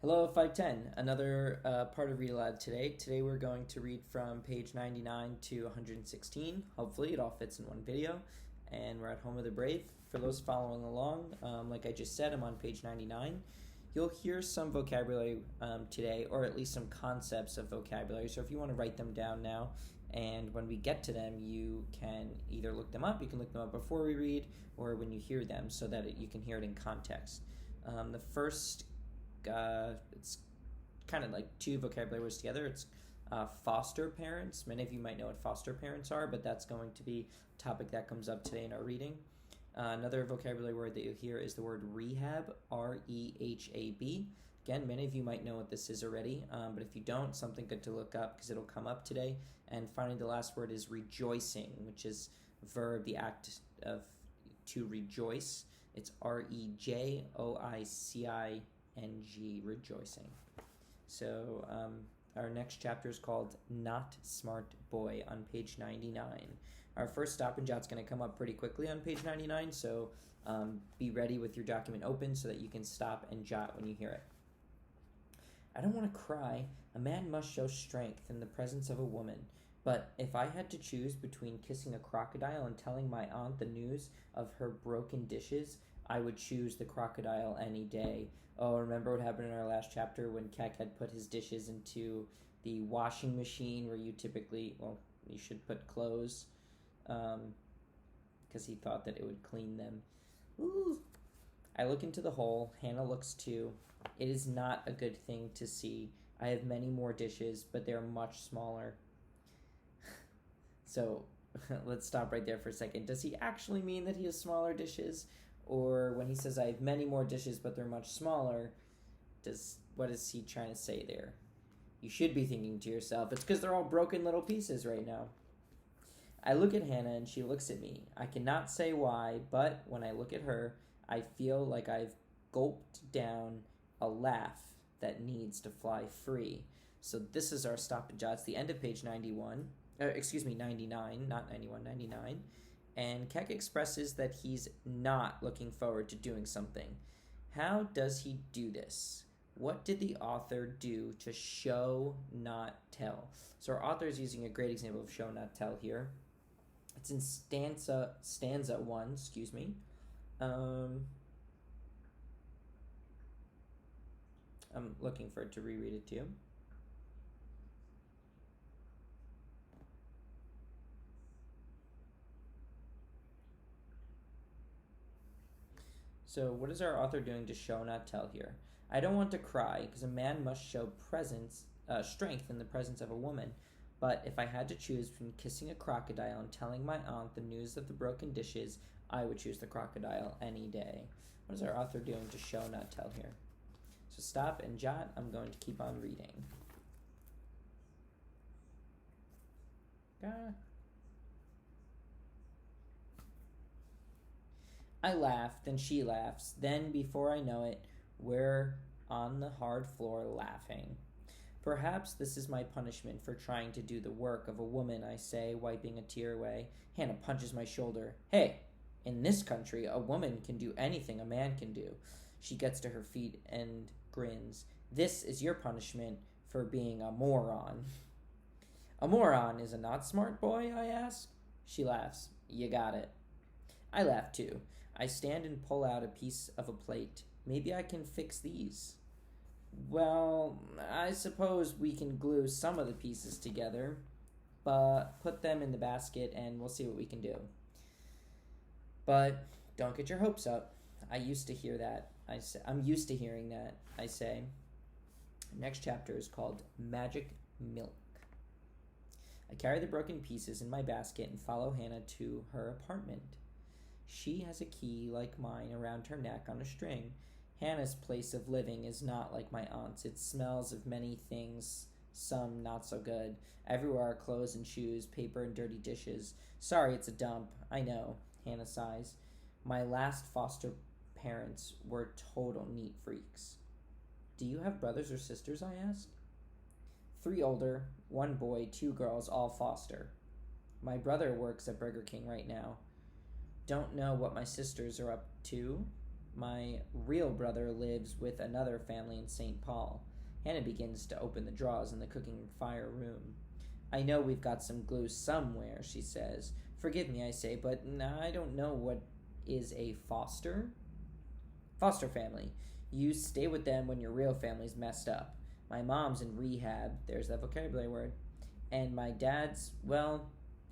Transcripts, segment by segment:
Hello, 510. Another part of Read Aloud today. Today we're going to read from page 99 to 116. Hopefully, it all fits in one video. And we're at Home of the Brave. For those following along, like I just said, I'm on page 99. You'll hear some vocabulary today, or at least some concepts of vocabulary. So if you want to write them down now, and when we get to them, you can either look them up. You can look them up before we read, or when you hear them, so that you can hear it in context. The first it's kind of like two vocabulary words together. It's foster parents. Many of you might know what foster parents are, but that's going to be a topic that comes up today in our reading. Another vocabulary word that you'll hear is the word rehab, R-E-H-A-B. Again, many of you might know what this is already, but if you don't, something good to look up because it'll come up today. And finally, the last word is rejoicing, which is verb, the act of to rejoice. It's R-E-J-O-I-C-I-N-G, rejoicing. So our next chapter is called Not Smart Boy on page 99. Our first stop and jot's going to come up pretty quickly on page 99, so be ready with your document open so that you can stop and jot when you hear it. I don't want to cry. A man must show strength in the presence of a woman. But if I had to choose between kissing a crocodile and telling my aunt the news of her broken dishes, I would choose the crocodile any day. Oh, remember what happened in our last chapter when Keck had put his dishes into the washing machine where you typically, you should put clothes because he thought that it would clean them. Ooh. I look into the hole. Hannah looks too. It is not a good thing to see. I have many more dishes, but they are much smaller. So let's stop right there for a second. Does he actually mean that he has smaller dishes? Or when he says, I have many more dishes, but they're much smaller, what is he trying to say there? You should be thinking to yourself, it's because they're all broken little pieces right now. I look at Hannah and she looks at me. I cannot say why, but when I look at her, I feel like I've gulped down a laugh that needs to fly free. So this is our stop and jot. It's the end of page 99, not 91, 99. And Keck expresses that he's not looking forward to doing something. How does he do this? What did the author do to show, not tell? So our author is using a great example of show, not tell here. It's in stanza 1, I'm looking for it to reread it to you. So what is our author doing to show, not tell here? I don't want to cry because a man must show strength in the presence of a woman. But if I had to choose between kissing a crocodile and telling my aunt the news of the broken dishes, I would choose the crocodile any day. What is our author doing to show, not tell here? So stop and jot. I'm going to keep on reading. I laugh, then she laughs. Then, before I know it, we're on the hard floor laughing. Perhaps this is my punishment for trying to do the work of a woman, I say, wiping a tear away. Hannah punches my shoulder. Hey, in this country, a woman can do anything a man can do. She gets to her feet and grins. This is your punishment for being a moron. A moron is a not smart boy, I ask. She laughs. You got it. I laugh too. I stand and pull out a piece of a plate. Maybe I can fix these. Well, I suppose we can glue some of the pieces together, but put them in the basket and we'll see what we can do. But don't get your hopes up. I'm used to hearing that, I say. Next chapter is called Magic Milk. I carry the broken pieces in my basket and follow Hannah to her apartment. She has a key like mine around her neck on a string. Hannah's place of living is not like my aunt's. It smells of many things, some not so good. Everywhere are clothes and shoes, paper and dirty dishes. Sorry, it's a dump. I know, Hannah sighs. My last foster parents were total neat freaks. Do you have brothers or sisters, I ask? 3 older, 1 boy, 2 girls, all foster. My brother works at Burger King right now. Don't know what my sisters are up to. My real brother lives with another family in St. Paul. Hannah begins to open the drawers in the cooking fire room. I know we've got some glue somewhere, she says. Forgive me, I say, but I don't know what is a foster? Foster family. You stay with them when your real family's messed up. My mom's in rehab, there's that vocabulary word. And my dad's, well,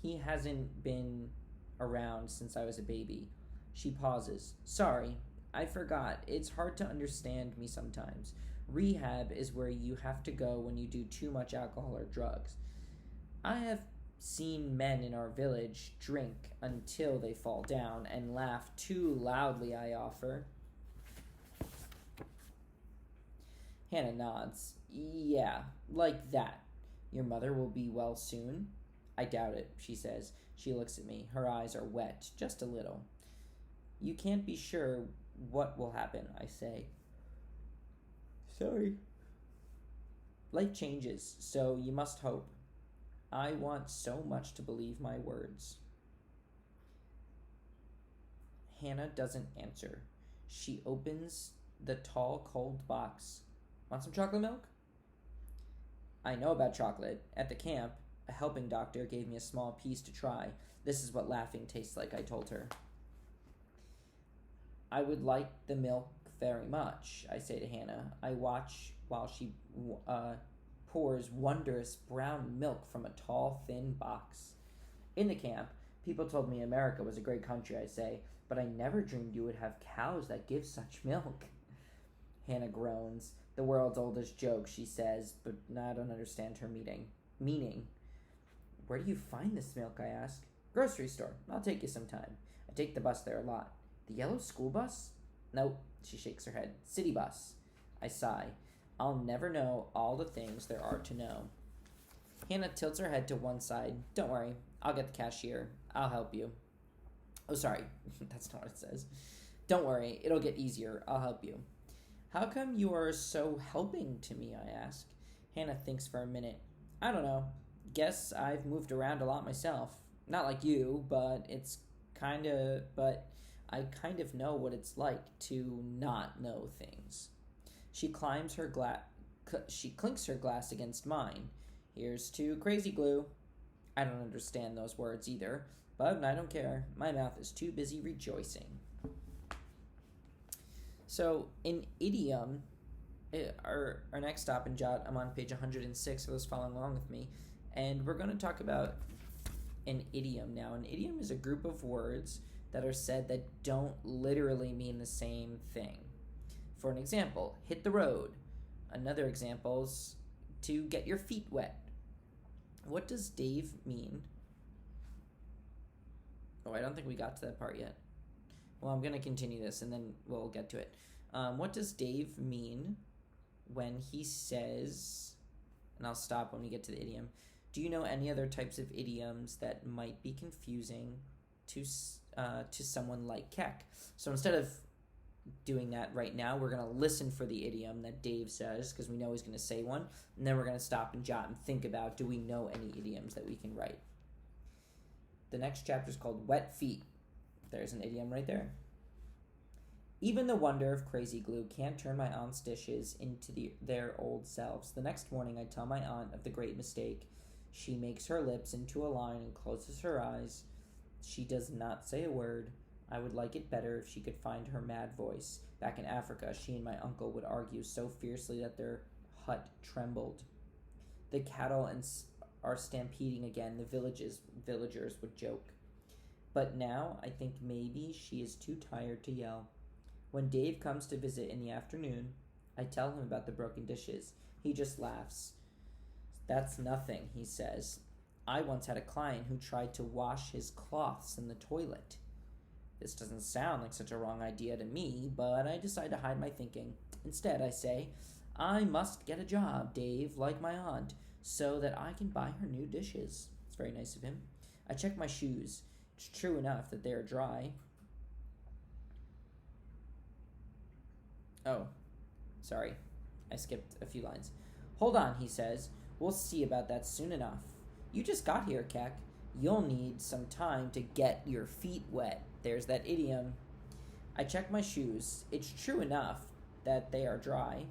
he hasn't been around since I was a baby. She pauses. Sorry, I forgot. It's hard to understand me sometimes. Rehab is where you have to go when you do too much alcohol or drugs. I have seen men in our village drink until they fall down and laugh too loudly, I offer. Hannah nods. Yeah, like that. Your mother will be well soon? I doubt it, she says. She looks at me. Her eyes are wet, just a little. You can't be sure what will happen, I say. Sorry. Life changes, so you must hope. I want so much to believe my words. Hannah doesn't answer. She opens the tall, cold box. Want some chocolate milk? I know about chocolate. At the camp, a helping doctor gave me a small piece to try. This is what laughing tastes like, I told her. I would like the milk very much, I say to Hannah. I watch while she pours wondrous brown milk from a tall, thin box. In the camp, people told me America was a great country, I say, but I never dreamed you would have cows that give such milk. Hannah groans. The world's oldest joke, she says, but I don't understand her meaning. Where do you find this milk, I ask. Grocery store. I'll take you sometime. I take the bus there a lot. The yellow school bus? Nope, she shakes her head. City bus. I sigh. I'll never know all the things there are to know. Hannah tilts her head to one side. Don't worry, I'll get the cashier. I'll help you. Oh, sorry, that's not what it says. Don't worry, it'll get easier. I'll help you. How come you are so helping to me, I ask. Hannah thinks for a minute. I don't know. Guess I've moved around a lot myself. Not like you, but I kind of know what it's like to not know things. She clinks her glass against mine. Here's to crazy glue. I don't understand those words either, but I don't care. My mouth is too busy rejoicing. So, in idiom, our next stop in Jot, I'm on page 106 for those following along with me, and we're going to talk about an idiom now. An idiom is a group of words that are said that don't literally mean the same thing. For an example, hit the road. Another example is to get your feet wet. What does Dave mean? Oh, I don't think we got to that part yet. Well, I'm going to continue this and then we'll get to it. What does Dave mean when he says, and I'll stop when we get to the idiom. Do you know any other types of idioms that might be confusing to someone like Keck? So instead of doing that right now, we're going to listen for the idiom that Dave says, because we know he's going to say one, and then we're going to stop and jot and think about, do we know any idioms that we can write? The next chapter is called Wet Feet. There's an idiom right there. Even the wonder of crazy glue can't turn my aunt's dishes into their old selves. The next morning I tell my aunt of the great mistake. She makes her lips into a line and closes her eyes. She does not say a word. I would like it better if she could find her mad voice. Back in Africa, she and my uncle would argue so fiercely that their hut trembled. The cattle are stampeding again, the villagers would joke. But now I think maybe she is too tired to yell. When Dave comes to visit in the afternoon, I tell him about the broken dishes. He just laughs. That's nothing, he says. I once had a client who tried to wash his cloths in the toilet. This doesn't sound like such a wrong idea to me, but I decide to hide my thinking. Instead, I say, I must get a job, Dave, like my aunt, so that I can buy her new dishes. It's very nice of him. I check my shoes. It's true enough that they are dry. Oh, sorry. I skipped a few lines. Hold on, he says. We'll see about that soon enough. You just got here, Keck. You'll need some time to get your feet wet. There's that idiom. I check my shoes. It's true enough that they are dry.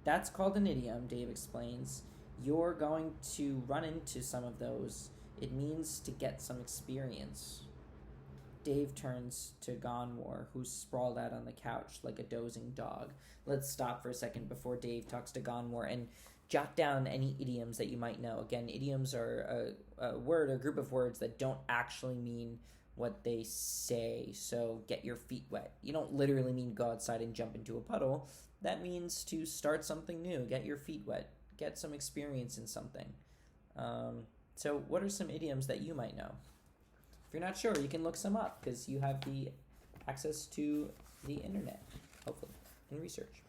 That's called an idiom, Dave explains. You're going to run into some of those. It means to get some experience. Dave turns to Gonwar, who's sprawled out on the couch like a dozing dog. Let's stop for a second before Dave talks to Gonwar and jot down any idioms that you might know. Again, idioms are a word, a group of words that don't actually mean what they say. So get your feet wet. You don't literally mean go outside and jump into a puddle. That means to start something new, get your feet wet, get some experience in something. So what are some idioms that you might know? If you're not sure, you can look some up because you have the access to the internet, hopefully, and research.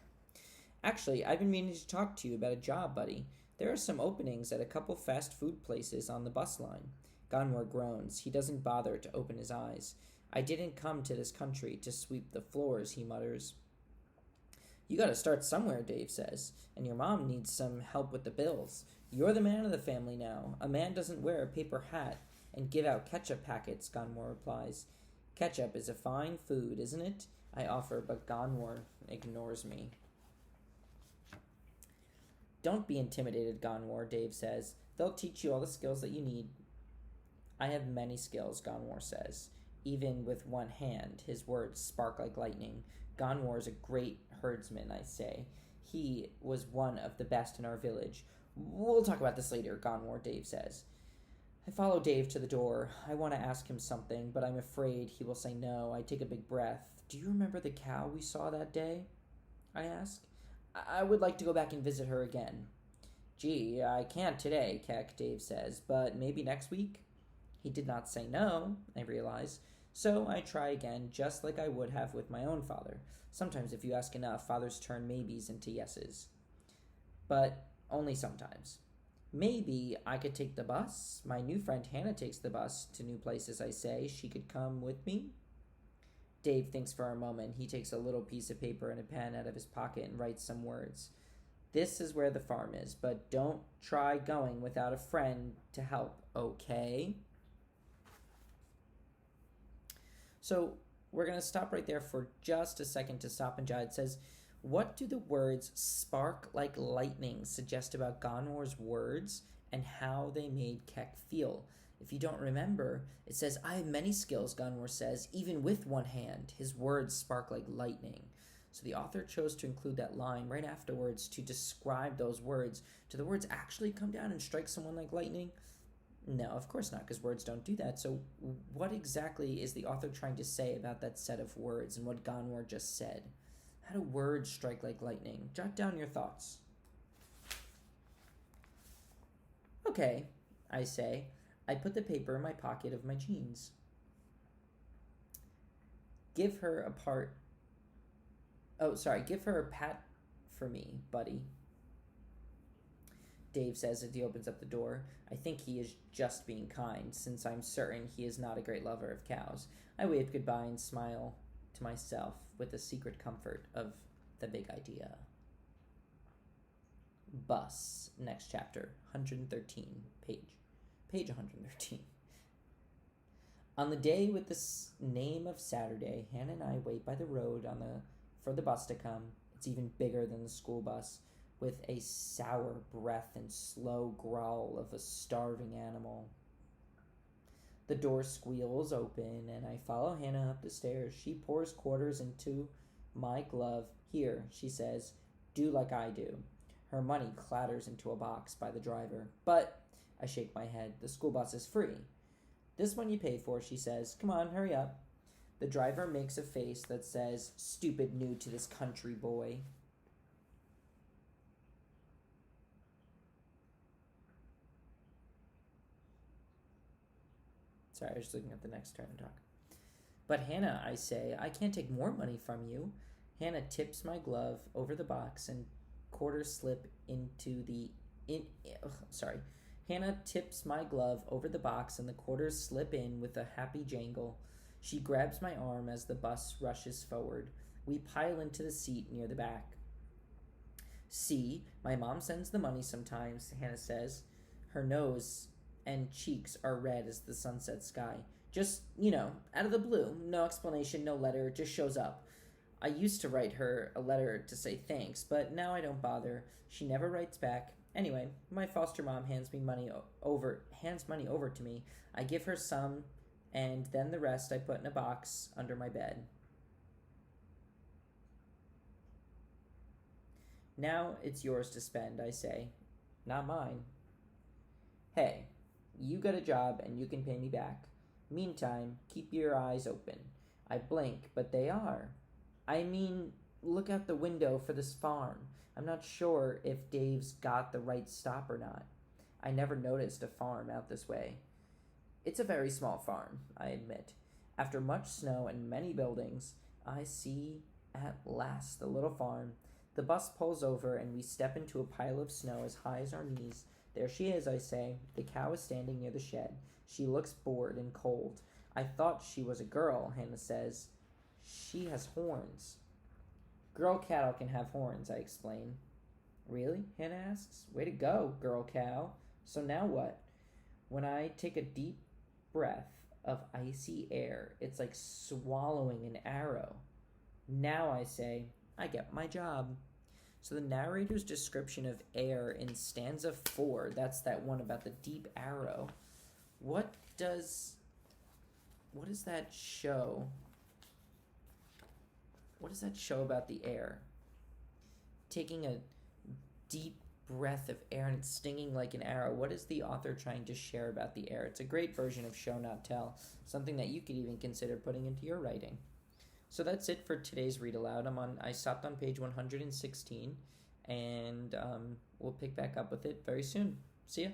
Actually, I've been meaning to talk to you about a job, buddy. There are some openings at a couple fast food places on the bus line. Gonwar groans. He doesn't bother to open his eyes. I didn't come to this country to sweep the floors, he mutters. You gotta start somewhere, Dave says, and your mom needs some help with the bills. You're the man of the family now. A man doesn't wear a paper hat and give out ketchup packets, Gonwar replies. Ketchup is a fine food, isn't it? I offer, but Gonwar ignores me. Don't be intimidated, Gonwar, Dave says. They'll teach you all the skills that you need. I have many skills, Gonwar says. Even with one hand, his words spark like lightning. Gonwar is a great herdsman, I say. He was one of the best in our village. We'll talk about this later, Gonwar, Dave says. I follow Dave to the door. I want to ask him something, but I'm afraid he will say no. I take a big breath. Do you remember the cow we saw that day? I ask. I would like to go back and visit her again. Gee, I can't today, Keck, Dave says, but maybe next week? He did not say no, I realize, so I try again, just like I would have with my own father. Sometimes if you ask enough, fathers turn maybes into yeses. But only sometimes. Maybe I could take the bus. My new friend Hannah takes the bus to new places, I say. She could come with me? Dave thinks for a moment. He takes a little piece of paper and a pen out of his pocket and writes some words. This is where the farm is, but don't try going without a friend to help, okay? So we're going to stop right there for just a second to stop and jot. It says, what do the words spark like lightning suggest about Gonwar's words and how they made Keck feel? If you don't remember, it says, I have many skills, Gonwar says, even with one hand. His words spark like lightning. So the author chose to include that line right afterwards to describe those words. Do the words actually come down and strike someone like lightning? No, of course not, because words don't do that. So what exactly is the author trying to say about that set of words and what Gonwar just said? How do words strike like lightning? Jot down your thoughts. Okay, I say. I put the paper in my pocket of my jeans. Give her a pat for me, buddy. Dave says as he opens up the door. I think he is just being kind, since I'm certain he is not a great lover of cows. I wave goodbye and smile to myself with the secret comfort of the big idea. Bus, next chapter, 113, page 113. On the day with the name of Saturday, Hannah and I wait by the road for the bus to come. It's even bigger than the school bus, with a sour breath and slow growl of a starving animal. The door squeals open, and I follow Hannah up the stairs. She pours quarters into my glove. Here, she says, do like I do. Her money clatters into a box by the driver. But, I shake my head, the school bus is free. This one you pay for, she says. Come on, hurry up. The driver makes a face that says, stupid new to this country boy. Sorry, I was just looking at the next turn and talk. But Hannah, I say, I can't take more money from you. Hannah tips my glove over the box and quarters slip into the... Hannah tips my glove over the box and the quarters slip in with a happy jangle. She grabs my arm as the bus rushes forward. We pile into the seat near the back. See, my mom sends the money sometimes, Hannah says. Her nose and cheeks are red as the sunset sky. Just, out of the blue. No explanation, no letter, just shows up. I used to write her a letter to say thanks, but now I don't bother. She never writes back. Anyway, my foster mom hands money over to me. I give her some, and then the rest I put in a box under my bed. Now it's yours to spend, I say. Not mine. Hey, you got a job and you can pay me back. Meantime, keep your eyes open. I blink, but they are. I mean, look out the window for this farm. I'm not sure if Dave's got the right stop or not. I never noticed a farm out this way. It's a very small farm, I admit. After much snow and many buildings, I see at last the little farm. The bus pulls over and we step into a pile of snow as high as our knees. There she is, I say. The cow is standing near the shed. She looks bored and cold. I thought she was a girl, Hannah says. She has horns. Girl cattle can have horns, I explain. Really? Hannah asks. Way to go, girl cow. So now what? When I take a deep breath of icy air, it's like swallowing an arrow. Now, I say, I get my job. So the narrator's description of air in stanza 4, that's that one about the deep arrow. What does that show? What does that show about the air? Taking a deep breath of air and it's stinging like an arrow. What is the author trying to share about the air? It's a great version of show not tell, something that you could even consider putting into your writing. So that's it for today's read aloud. I stopped on page 116, and we'll pick back up with it very soon. See ya.